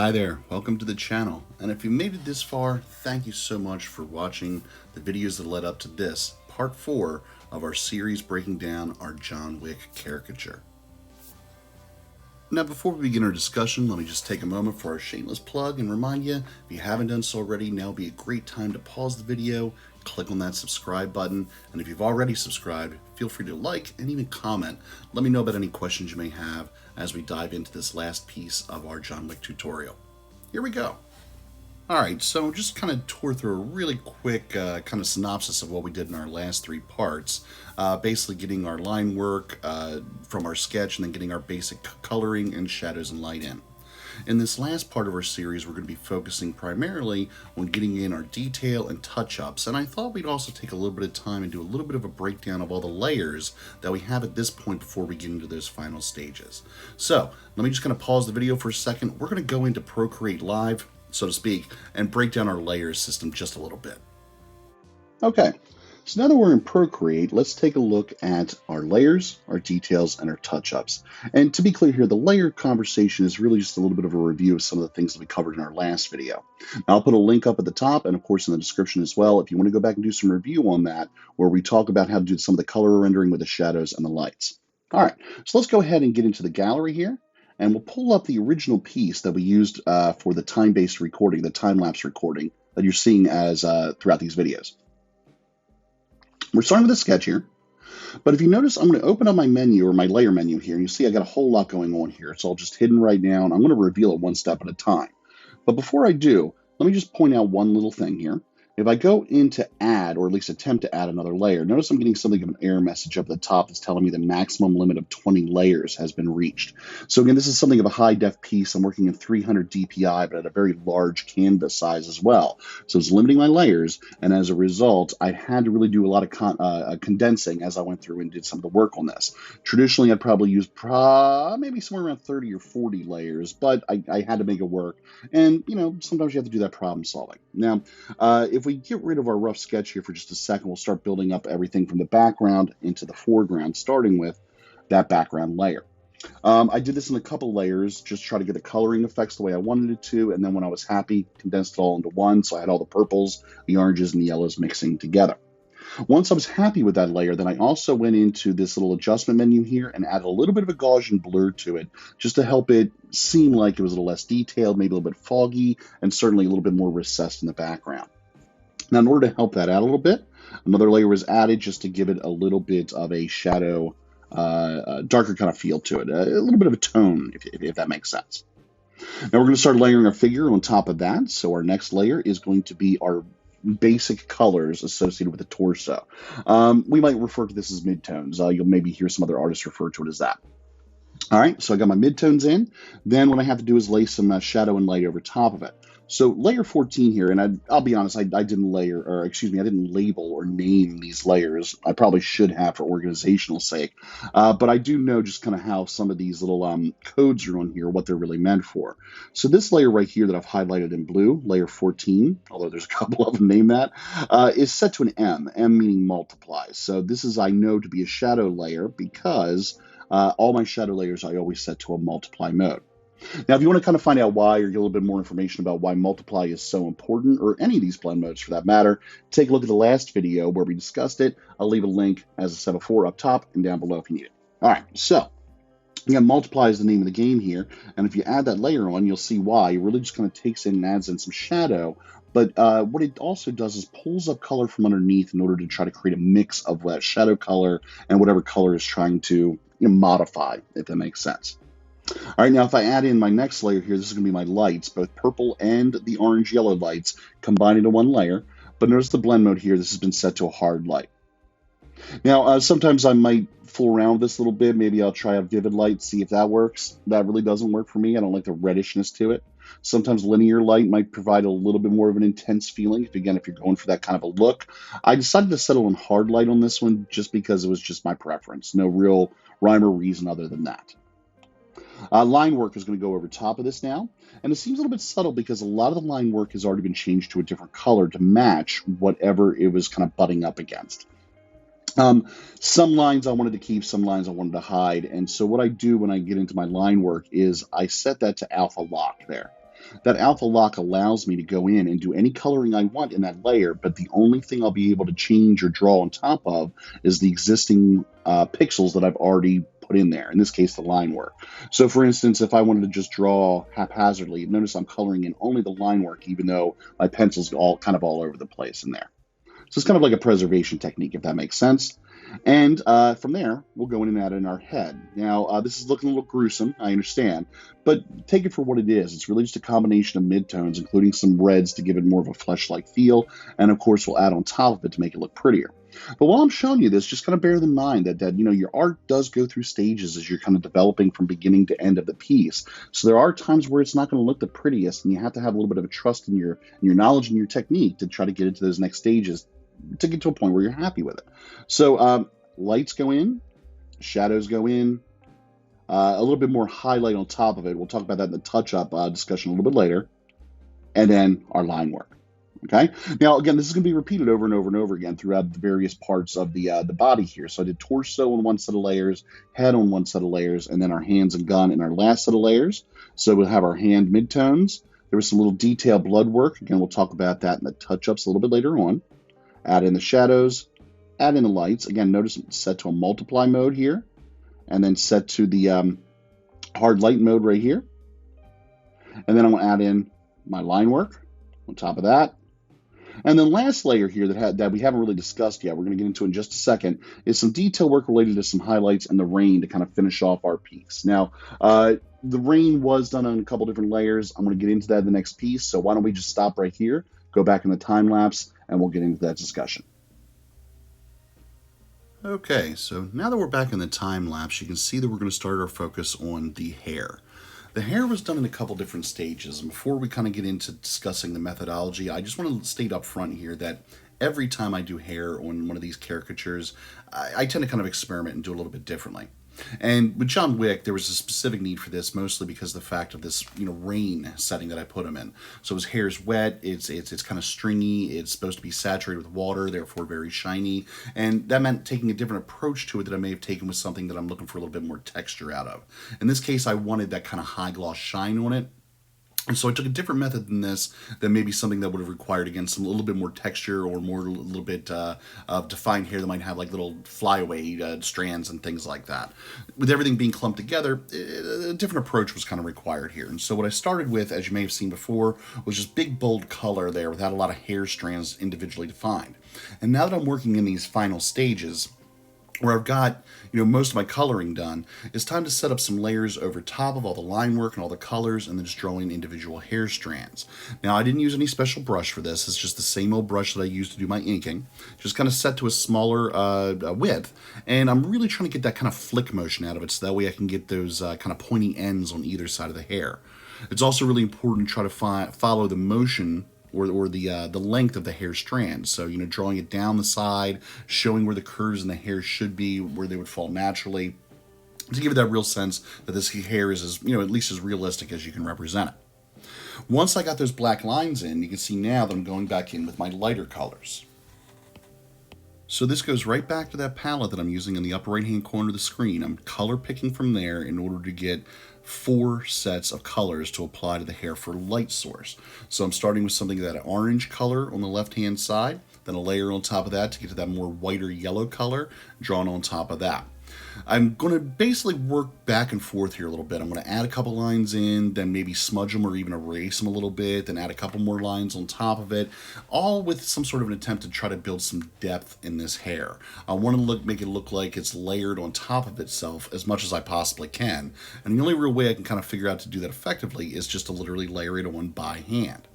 Hi there, welcome to the channel, and if you made it this far, thank you so much for watching the videos that led up to this, part 4 of our series breaking down our John Wick caricature. Now before we begin our discussion, let me just take a moment for our shameless plug and remind you, if you haven't done so already, now would be a great time to pause the video, click on that subscribe button, and if you've already subscribed, feel free to like and even comment. Let me know about any questions you may have as we dive into this last piece of our John Wick tutorial. Here we go. Alright, so just kind of tore through a really quick kind of synopsis of what we did in our last 3 parts. Basically getting our line work from our sketch and then getting our basic coloring and shadows and light in. In this last part of our series, we're going to be focusing primarily on getting in our detail and touch-ups, and I thought we'd also take a little bit of time and do a little bit of a breakdown of all the layers that we have at this point before we get into those final stages. So, let me just kind of pause the video for a second. We're going to go into Procreate Live, so to speak, and break down our layers system just a little bit. Okay, so now that we're in Procreate, let's take a look at our layers, our details, and our touch-ups. And to be clear here, the layer conversation is really just a little bit of a review of some of the things that we covered in our last video. Now, I'll put a link up at the top and of course in the description as well if you want to go back and do some review on that, where we talk about how to do some of the color rendering with the shadows and the lights. All right, so let's go ahead and get into the gallery here. And we'll pull up the original piece that we used for the time-based recording, the time-lapse recording that you're seeing as throughout these videos. We're starting with a sketch here, but if you notice, I'm going to open up my menu or my layer menu here, and you see I got a whole lot going on here. It's all just hidden right now, and I'm going to reveal it one step at a time. But before I do, let me just point out one little thing here. If I go into add, or at least attempt to add another layer, notice I'm getting something of an error message up at the top that's telling me the maximum limit of 20 layers has been reached. So again, this is something of a high def piece. I'm working in 300 DPI, but at a very large canvas size as well. So it's limiting my layers, and as a result, I had to really do a lot of condensing as I went through and did some of the work on this. Traditionally, I'd probably use maybe somewhere around 30 or 40 layers, but I had to make it work. And, you know, sometimes you have to do that problem solving. Now, if we get rid of our rough sketch here for just a second, we'll start building up everything from the background into the foreground, starting with that background layer. I did this in a couple layers, just try to get the coloring effects the way I wanted it to, and then when I was happy, condensed it all into one, so I had all the purples, the oranges, and the yellows mixing together. Once I was happy with that layer, then I also went into this little adjustment menu here and added a little bit of a Gaussian blur to it, just to help it seem like it was a little less detailed, maybe a little bit foggy, and certainly a little bit more recessed in the background. Now, in order to help that out a little bit, another layer was added just to give it a little bit of a shadow, darker kind of feel to it, a little bit of a tone, if that makes sense. Now we're going to start layering our figure on top of that. So our next layer is going to be our basic colors associated with the torso. We might refer to this as midtones. You'll maybe hear some other artists refer to it as that. All right, so I got my midtones in. Then what I have to do is lay some shadow and light over top of it. So layer 14 here, and I'll be honest, I didn't label or name these layers. I probably should have for organizational sake, but I do know just kind of how some of these little codes are on here, what they're really meant for. So this layer right here that I've highlighted in blue, layer 14, although there's a couple of them named that, is set to an M meaning multiplies. So this is, I know, to be a shadow layer because all my shadow layers I always set to a multiply mode. Now, if you want to kind of find out why or get a little bit more information about why multiply is so important, or any of these blend modes for that matter, take a look at the last video where we discussed it. I'll leave a link, as I said before, up top and down below if you need it. All right, so again, multiply is the name of the game here, and if you add that layer on, you'll see why. It really just kind of takes in and adds in some shadow, but what it also does is pulls up color from underneath in order to try to create a mix of that shadow color and whatever color is trying to modify, if that makes sense. All right, now if I add in my next layer here, this is going to be my lights, both purple and the orange-yellow lights combined into one layer. But notice the blend mode here, this has been set to a hard light. Now, sometimes I might fool around with this a little bit. Maybe I'll try a vivid light, see if that works. That really doesn't work for me. I don't like the reddishness to it. Sometimes linear light might provide a little bit more of an intense feeling, if you're going for that kind of a look. I decided to settle on hard light on this one just because it was just my preference. No real rhyme or reason other than that. Line work is going to go over top of this now, and it seems a little bit subtle because a lot of the line work has already been changed to a different color to match whatever it was kind of butting up against. Some lines I wanted to keep, some lines I wanted to hide, and so what I do when I get into my line work is I set that to alpha lock there. That alpha lock allows me to go in and do any coloring I want in that layer, but the only thing I'll be able to change or draw on top of is the existing pixels that I've already put in there, in this case, the line work. So for instance, if I wanted to just draw haphazardly, notice I'm coloring in only the line work, even though my pencil's all over the place in there. So it's kind of like a preservation technique, if that makes sense. And from there, we'll go in and add in our head. Now, this is looking a little gruesome, I understand, but take it for what it is. It's really just a combination of midtones, including some reds to give it more of a flesh-like feel, and of course, we'll add on top of it to make it look prettier. But while I'm showing you this, just kind of bear in mind that your art does go through stages as you're kind of developing from beginning to end of the piece. So there are times where it's not going to look the prettiest, and you have to have a little bit of a trust in your knowledge and your technique to try to get into those next stages to get to a point where you're happy with it. So lights go in, shadows go in, a little bit more highlight on top of it. We'll talk about that in the touch-up discussion a little bit later. And then our line work. Okay. Now, again, this is going to be repeated over and over and over again throughout the various parts of the body here. So I did torso on one set of layers, head on one set of layers, and then our hands and gun in our last set of layers. So we'll have our hand midtones. There was some little detailed blood work. Again, we'll talk about that in the touch-ups a little bit later on. Add in the shadows, add in the lights. Again, notice it's set to a multiply mode here, and then set to the hard light mode right here. And then I'm going to add in my line work on top of that. And the last layer here that we haven't really discussed yet, we're going to get into in just a second, is some detail work related to some highlights and the rain to kind of finish off our piece. Now, the rain was done on a couple different layers. I'm going to get into that in the next piece, so why don't we just stop right here, go back in the time lapse, and we'll get into that discussion. Okay, so now that we're back in the time lapse, you can see that we're going to start our focus on the hair. The hair was done in a couple different stages, and before we kind of get into discussing the methodology, I just want to state up front here that every time I do hair on one of these caricatures, I tend to kind of experiment and do it a little bit differently. And with John Wick, there was a specific need for this, mostly because of the fact of this, rain setting that I put him in. So his hair is wet, it's kind of stringy, it's supposed to be saturated with water, therefore very shiny, and that meant taking a different approach to it that I may have taken with something that I'm looking for a little bit more texture out of. In this case, I wanted that kind of high gloss shine on it. And so I took a different method than this, than maybe something that would have required, again, a little bit more texture or more a little bit of defined hair that might have like little flyaway strands and things like that. With everything being clumped together, a different approach was kind of required here. And so what I started with, as you may have seen before, was just big, bold color there without a lot of hair strands individually defined. And now that I'm working in these final stages, where I've got, most of my coloring done, it's time to set up some layers over top of all the line work and all the colors, and then just draw in individual hair strands. Now, I didn't use any special brush for this. It's just the same old brush that I used to do my inking, just kind of set to a smaller width, and I'm really trying to get that kind of flick motion out of it, so that way I can get those kind of pointy ends on either side of the hair. It's also really important to try to follow the motion or the length of the hair strand. So, drawing it down the side, showing where the curves in the hair should be, where they would fall naturally, to give it that real sense that this hair is at least as realistic as you can represent it. Once I got those black lines in, you can see now that I'm going back in with my lighter colors. So this goes right back to that palette that I'm using in the upper right hand corner of the screen. I'm color picking from there in order to get 4 sets of colors to apply to the hair for light source. So I'm starting with something that orange color on the left hand side, then a layer on top of that to get to that more whiter yellow color drawn on top of that. I'm going to basically work back and forth here a little bit. I'm going to add a couple lines in, then maybe smudge them or even erase them a little bit, then add a couple more lines on top of it, all with some sort of an attempt to try to build some depth in this hair. I want to make it look like it's layered on top of itself as much as I possibly can, and the only real way I can kind of figure out to do that effectively is just to literally layer it on by hand.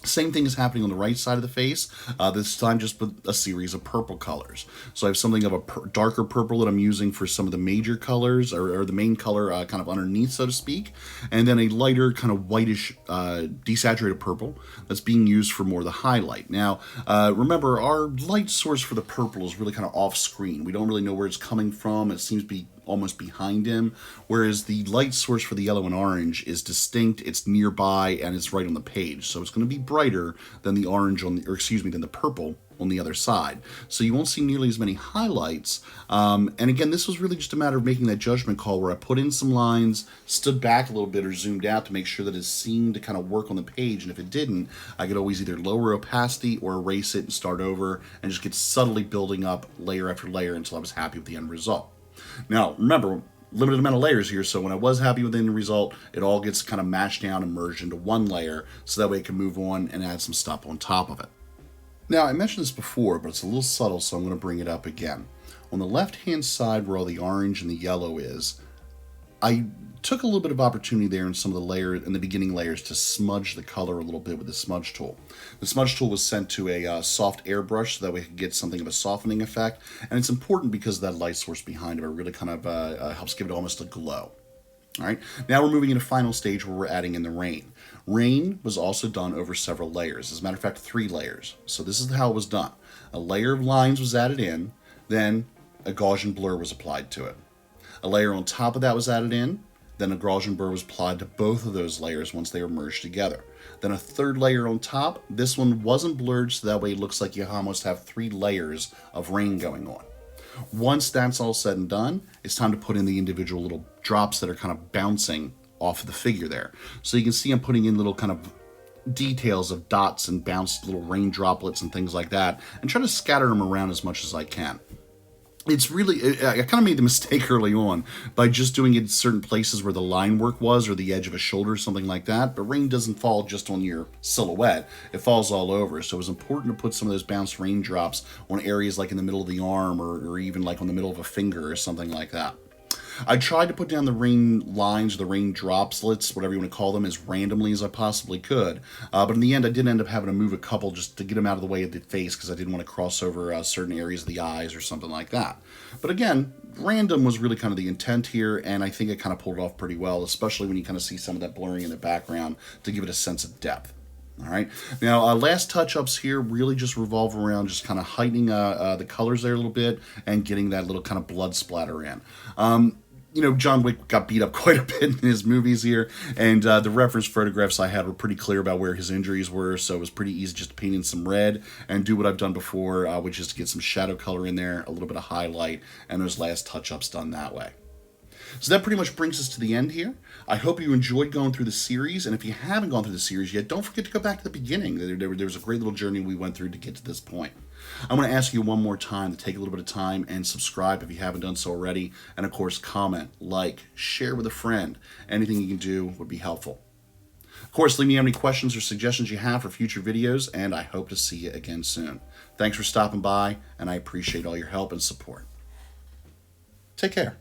Same thing is happening on the right side of the face, this time just with a series of purple colors. So I have something of a darker purple that I'm using for some of the major colors, or the main color kind of underneath, so to speak, and then a lighter kind of whitish desaturated purple that's being used for more of the highlight. Now, remember, our light source for the purple is really kind of off screen. We don't really know where it's coming from. It seems to be almost behind him, whereas the light source for the yellow and orange is distinct, it's nearby, and it's right on the page. So it's going to be brighter than the orange than the purple on the other side. So you won't see nearly as many highlights. And again, this was really just a matter of making that judgment call where I put in some lines, stood back a little bit or zoomed out to make sure that it seemed to kind of work on the page. And if it didn't, I could always either lower opacity or erase it and start over and just get subtly building up layer after layer until I was happy with the end result. Now, remember, limited amount of layers here, so when I was happy with the end result, it all gets kind of mashed down and merged into one layer, so that way I can move on and add some stuff on top of it. Now, I mentioned this before, but it's a little subtle, so I'm going to bring it up again. On the left-hand side where all the orange and the yellow is, I took a little bit of opportunity there in some of the layers, in the beginning layers, to smudge the color a little bit with the smudge tool. The smudge tool was sent to a soft airbrush so that we could get something of a softening effect, and it's important because of that light source behind it. It really kind of helps give it almost a glow. All right, now we're moving into final stage where we're adding in the rain. Rain was also done over several layers. As a matter of fact, 3 layers. So this is how it was done. A layer of lines was added in, then a Gaussian blur was applied to it. A layer on top of that was added in, then a Gaussian blur was applied to both of those layers once they were merged together. Then a third layer on top. This one wasn't blurred, so that way it looks like you almost have 3 layers of rain going on. Once that's all said and done, it's time to put in the individual little drops that are kind of bouncing off of the figure there. So you can see I'm putting in little kind of details of dots and bounced little rain droplets and things like that, and try to scatter them around as much as I can. It's really, I kind of made the mistake early on by just doing it in certain places where the line work was, or the edge of a shoulder, or something like that. But rain doesn't fall just on your silhouette. It falls all over. So it was important to put some of those bounced raindrops on areas like in the middle of the arm, or even like on the middle of a finger or something like that. I tried to put down the rain lines, the rain droplets, whatever you want to call them, as randomly as I possibly could. But in the end, I did end up having to move a couple just to get them out of the way of the face because I didn't want to cross over certain areas of the eyes or something like that. But again, random was really kind of the intent here, and I think it kind of pulled it off pretty well, especially when you kind of see some of that blurring in the background to give it a sense of depth. All right. Now, last touch-ups here really just revolve around just kind of heightening the colors there a little bit and getting that little kind of blood splatter in. You know, John Wick got beat up quite a bit in his movies here, and the reference photographs I had were pretty clear about where his injuries were, so it was pretty easy just to paint in some red and do what I've done before, which is to get some shadow color in there, a little bit of highlight, and those last touch-ups done that way. So that pretty much brings us to the end here. I hope you enjoyed going through the series, and if you haven't gone through the series yet, don't forget to go back to the beginning. There was a great little journey we went through to get to this point. I'm going to ask you one more time to take a little bit of time and subscribe if you haven't done so already, and of course comment, like, share with a friend. Anything you can do would be helpful. Of course, leave me any questions or suggestions you have for future videos, and I hope to see you again soon. Thanks for stopping by, and I appreciate all your help and support. Take care.